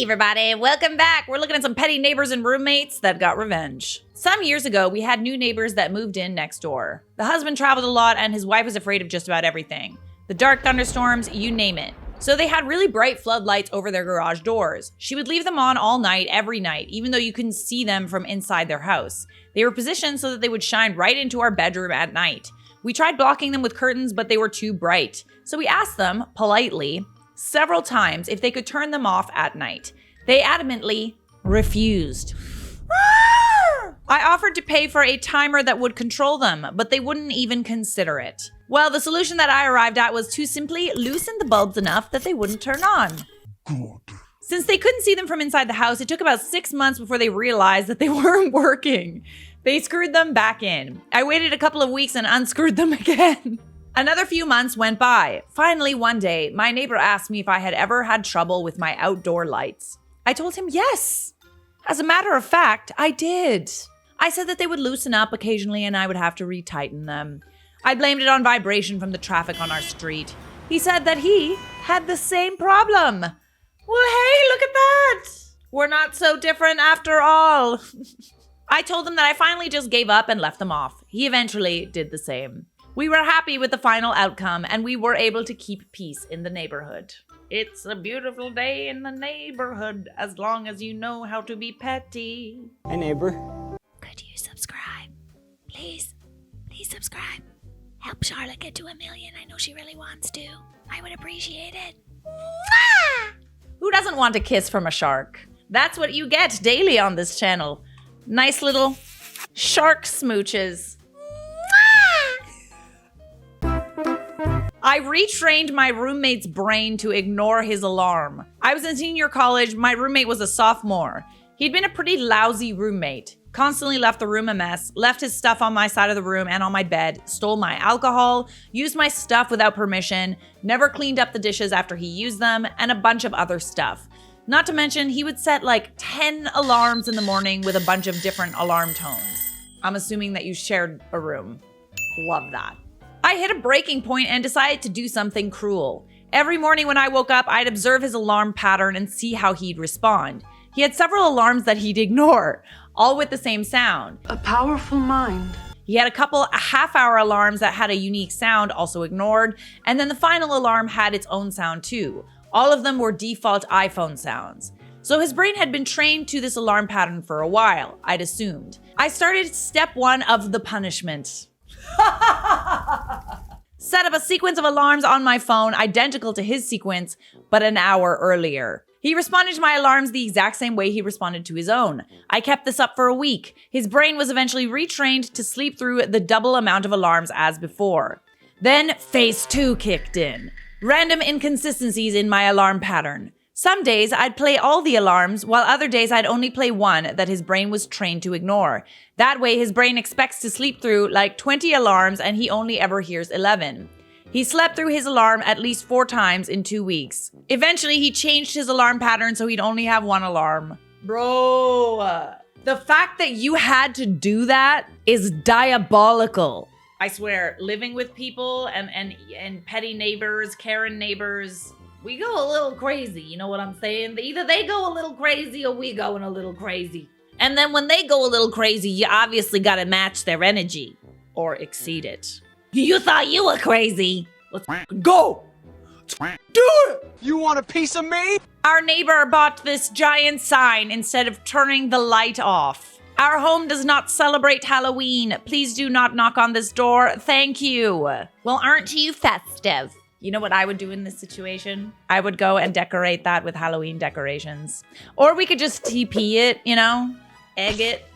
Hey everybody, welcome back. We're looking at some petty neighbors and roommates that got revenge. Some years ago, we had new neighbors that moved in next door. The husband traveled a lot and his wife was afraid of just about everything. The dark thunderstorms, you name it. So they had really bright floodlights over their garage doors. She would leave them on all night, every night, even though you couldn't see them from inside their house. They were positioned so that they would shine right into our bedroom at night. We tried blocking them with curtains, but they were too bright. So we asked them, politely, several times if they could turn them off at night. They adamantly refused. I offered to pay for a timer that would control them, but they wouldn't even consider it. Well, the solution that I arrived at was to simply loosen the bulbs enough that they wouldn't turn on. Good. Since they couldn't see them from inside the house, it took about 6 months before they realized that they weren't working. They screwed them back in. I waited a couple of weeks and unscrewed them again. Another few months went by. Finally, one day, my neighbor asked me if I had ever had trouble with my outdoor lights. I told him yes. As a matter of fact, I did. I said that they would loosen up occasionally and I would have to retighten them. I blamed it on vibration from the traffic on our street. He said that he had the same problem. Well, hey, look at that. We're not so different after all. I told him that I finally just gave up and left them off. He eventually did the same. We were happy with the final outcome and we were able to keep peace in the neighborhood. It's a beautiful day in the neighborhood as long as you know how to be petty. Hi, neighbor. Could you subscribe? Please subscribe. Help Charlotte get to 1 million. I know she really wants to. I would appreciate it. Who doesn't want a kiss from a shark? That's what you get daily on this channel. Nice little shark smooches. I retrained my roommate's brain to ignore his alarm. I was in senior college, my roommate was a sophomore. He'd been a pretty lousy roommate. Constantly left the room a mess, left his stuff on my side of the room and on my bed, stole my alcohol, used my stuff without permission, never cleaned up the dishes after he used them, and a bunch of other stuff. Not to mention, he would set like 10 alarms in the morning with a bunch of different alarm tones. I'm assuming that you shared a room. Love that. I hit a breaking point and decided to do something cruel. Every morning when I woke up, I'd observe his alarm pattern and see how he'd respond. He had several alarms that he'd ignore, all with the same sound. A powerful mind. He had a couple half-hour alarms that had a unique sound, also ignored, and then the final alarm had its own sound too. All of them were default iPhone sounds. So his brain had been trained to this alarm pattern for a while, I'd assumed. I started step 1 of the punishment. Set up a sequence of alarms on my phone identical to his sequence, but an hour earlier. He responded to my alarms the exact same way he responded to his own. I kept this up for a week. His brain was eventually retrained to sleep through the double amount of alarms as before. Then phase 2 kicked in. Random inconsistencies in my alarm pattern. Some days I'd play all the alarms, while other days I'd only play one that his brain was trained to ignore. That way his brain expects to sleep through like 20 alarms and he only ever hears 11. He slept through his alarm at least 4 times in 2 weeks. Eventually he changed his alarm pattern so he'd only have 1 alarm. Bro, the fact that you had to do that is diabolical. I swear, living with people and petty neighbors, Karen neighbors, we go a little crazy, you know what I'm saying? Either they go a little crazy or we going a little crazy. And then when they go a little crazy, you obviously gotta match their energy. Or exceed it. You thought you were crazy. Let's go! Do it! You want a piece of me? Our neighbor bought this giant sign instead of turning the light off. Our home does not celebrate Halloween. Please do not knock on this door. Thank you. Well, aren't you festive? You know what I would do in this situation? I would go and decorate that with Halloween decorations. Or we could just TP it, you know? Egg it.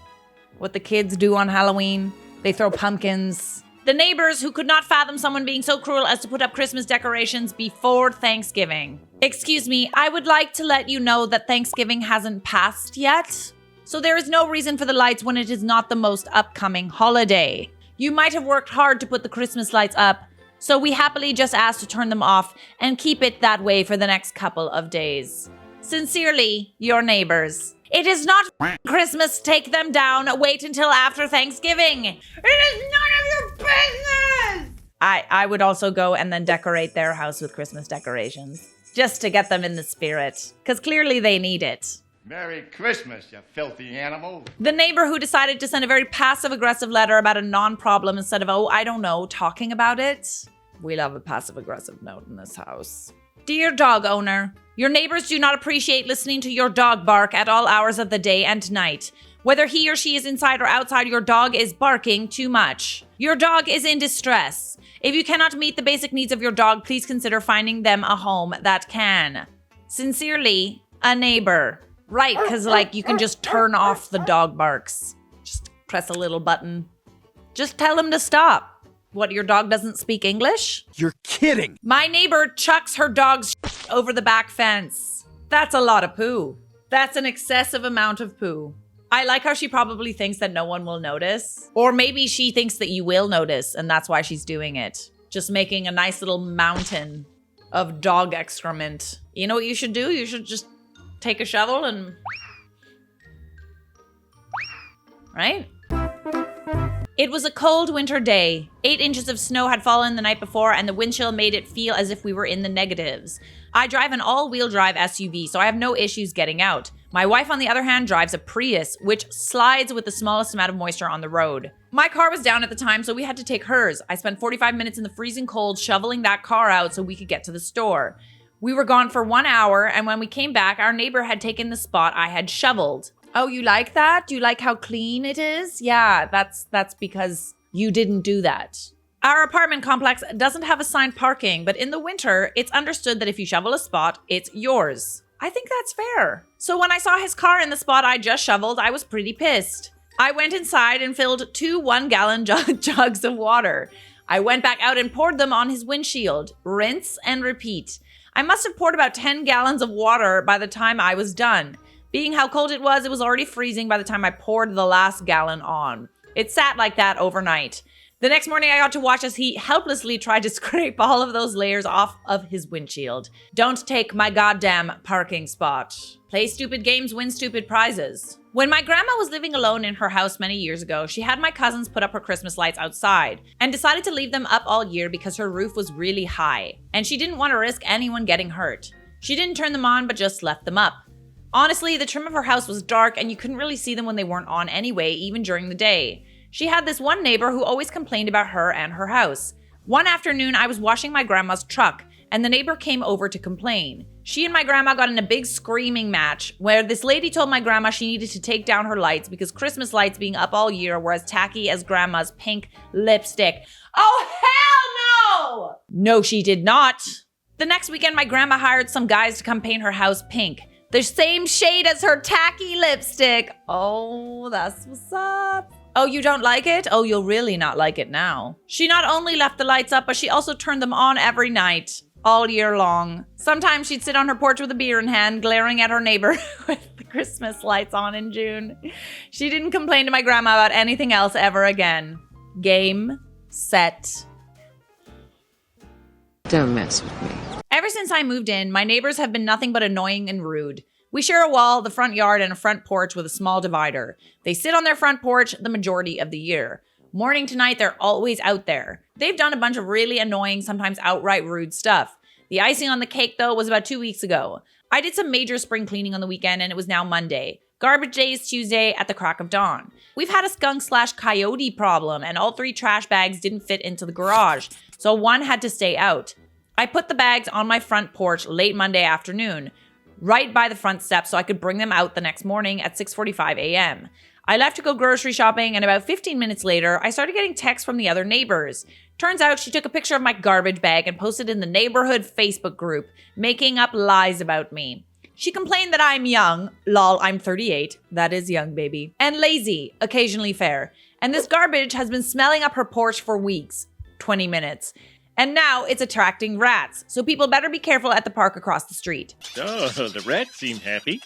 What the kids do on Halloween. They throw pumpkins. The neighbors who could not fathom someone being so cruel as to put up Christmas decorations before Thanksgiving. Excuse me, I would like to let you know that Thanksgiving hasn't passed yet. So there is no reason for the lights when it is not the most upcoming holiday. You might have worked hard to put the Christmas lights up, so we happily just ask to turn them off and keep it that way for the next couple of days. Sincerely, your neighbors. It is not Christmas, take them down, wait until after Thanksgiving. It is none of your business! I would also go and then decorate their house with Christmas decorations. just to get them in the spirit, because clearly they need it. Merry Christmas, you filthy animal. The neighbor who decided to send a very passive-aggressive letter about a non-problem instead of, oh, I don't know, talking about it. We love a passive-aggressive note in this house. Dear dog owner, your neighbors do not appreciate listening to your dog bark at all hours of the day and night. Whether he or she is inside or outside, your dog is barking too much. Your dog is in distress. If you cannot meet the basic needs of your dog, please consider finding them a home that can. Sincerely, a neighbor. Right, because like you can just turn off the dog barks. Just press a little button. Just tell him to stop. What, your dog doesn't speak English? You're kidding. My neighbor chucks her dog's over the back fence. That's a lot of poo. That's an excessive amount of poo. I like how she probably thinks that no one will notice. Or maybe she thinks that you will notice and that's why she's doing it. Just making a nice little mountain of dog excrement. You know what you should do? You should just take a shovel and... Right? It was a cold winter day. 8 inches of snow had fallen the night before and the wind chill made it feel as if we were in the negatives. I drive an all-wheel drive SUV, so I have no issues getting out. My wife, on the other hand, drives a Prius, which slides with the smallest amount of moisture on the road. My car was down at the time, so we had to take hers. I spent 45 minutes in the freezing cold shoveling that car out so we could get to the store. We were gone for 1 hour, and when we came back, our neighbor had taken the spot I had shoveled. Oh, you like that? Do you like how clean it is? Yeah, that's because you didn't do that. Our apartment complex doesn't have assigned parking, but in the winter, it's understood that if you shovel a spot, it's yours. I think that's fair. So when I saw his car in the spot I just shoveled, I was pretty pissed. I went inside and filled 2 one-gallon jugs of water. I went back out and poured them on his windshield. Rinse and repeat. I must have poured about 10 gallons of water by the time I was done. Being how cold it was already freezing by the time I poured the last gallon on. It sat like that overnight. The next morning I got to watch as he helplessly tried to scrape all of those layers off of his windshield. Don't take my goddamn parking spot. Play stupid games, win stupid prizes. When my grandma was living alone in her house many years ago, she had my cousins put up her Christmas lights outside and decided to leave them up all year because her roof was really high and she didn't want to risk anyone getting hurt. She didn't turn them on but just left them up. Honestly, the trim of her house was dark and you couldn't really see them when they weren't on anyway, even during the day. She had this one neighbor who always complained about her and her house. One afternoon, I was washing my grandma's truck, and the neighbor came over to complain. She and my grandma got in a big screaming match, where this lady told my grandma she needed to take down her lights because Christmas lights being up all year were as tacky as grandma's pink lipstick. Oh, hell no! No, she did not. The next weekend, my grandma hired some guys to come paint her house pink. The same shade as her tacky lipstick. Oh, that's what's up. Oh, you don't like it? Oh, you'll really not like it now. She not only left the lights up, but she also turned them on every night, all year long. Sometimes she'd sit on her porch with a beer in hand, glaring at her neighbor with the Christmas lights on in June. She didn't complain to my grandma about anything else ever again. Game, set. Don't mess with me. Ever since I moved in, my neighbors have been nothing but annoying and rude. We share a wall, the front yard, and a front porch with a small divider. They sit on their front porch the majority of the year. Morning to night, they're always out there. They've done a bunch of really annoying, sometimes outright rude stuff. The icing on the cake, though, was about 2 weeks ago. I did some major spring cleaning on the weekend, and it was now Monday. Garbage day is Tuesday at the crack of dawn. We've had a skunk/coyote problem, and all 3 trash bags didn't fit into the garage, so one had to stay out. I put the bags on my front porch late Monday afternoon, right by the front steps so I could bring them out the next morning at 6:45 a.m. I left to go grocery shopping, and about 15 minutes later, I started getting texts from the other neighbors. Turns out she took a picture of my garbage bag and posted in the neighborhood Facebook group, making up lies about me. She complained that I'm young, lol, I'm 38, that is young, baby, and lazy, occasionally fair. And this garbage has been smelling up her porch for weeks, 20 minutes. And now it's attracting rats, so people better be careful at the park across the street. Oh, the rats seem happy.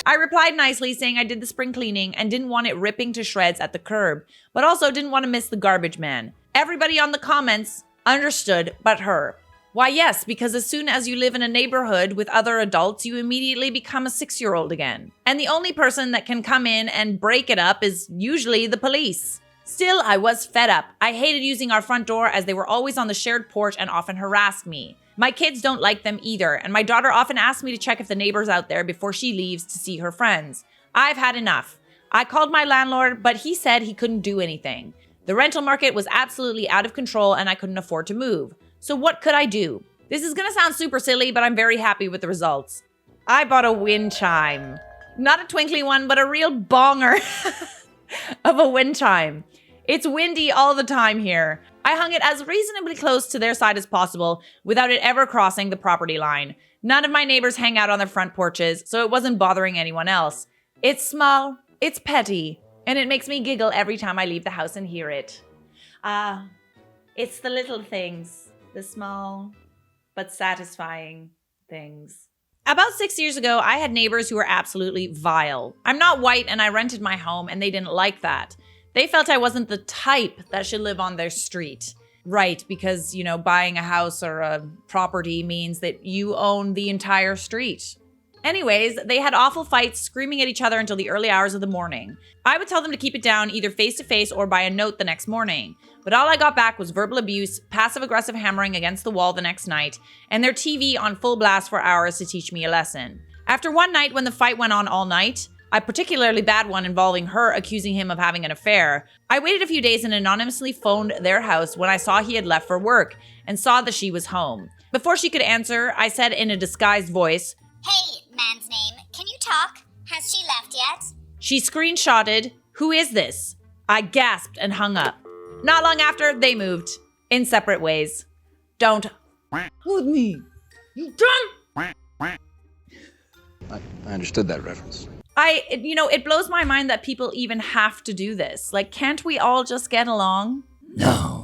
I replied nicely, saying I did the spring cleaning and didn't want it ripping to shreds at the curb, but also didn't want to miss the garbage man. Everybody on the comments understood but her. Why, yes, because as soon as you live in a neighborhood with other adults, you immediately become a 6-year-old again. And the only person that can come in and break it up is usually the police. Still, I was fed up. I hated using our front door as they were always on the shared porch and often harassed me. My kids don't like them either, and my daughter often asks me to check if the neighbor's out there before she leaves to see her friends. I've had enough. I called my landlord, but he said he couldn't do anything. The rental market was absolutely out of control and I couldn't afford to move. So what could I do? This is gonna sound super silly, but I'm very happy with the results. I bought a wind chime. Not a twinkly one, but a real bonger of a wind chime. It's windy all the time here. I hung it as reasonably close to their side as possible without it ever crossing the property line. None of my neighbors hang out on their front porches, so it wasn't bothering anyone else. It's small, it's petty, and it makes me giggle every time I leave the house and hear it. It's the little things, the small but satisfying things. About 6 years ago, I had neighbors who were absolutely vile. I'm not white and I rented my home and they didn't like that. They felt I wasn't the type that should live on their street. Right, because, buying a house or a property means that you own the entire street. Anyways, they had awful fights, screaming at each other until the early hours of the morning. I would tell them to keep it down either face to face or by a note the next morning. But all I got back was verbal abuse, passive-aggressive hammering against the wall the next night, and their TV on full blast for hours to teach me a lesson. After one night when the fight went on all night, a particularly bad one involving her accusing him of having an affair, I waited a few days and anonymously phoned their house when I saw he had left for work and saw that she was home. Before she could answer, I said in a disguised voice, "Hey, man's name, can you talk? Has she left yet?" She screenshotted, "Who is this?" I gasped and hung up. Not long after, they moved. In separate ways. Don't hold me. You dumb. I understood that reference. It blows my mind that people even have to do this. Like, can't we all just get along? No.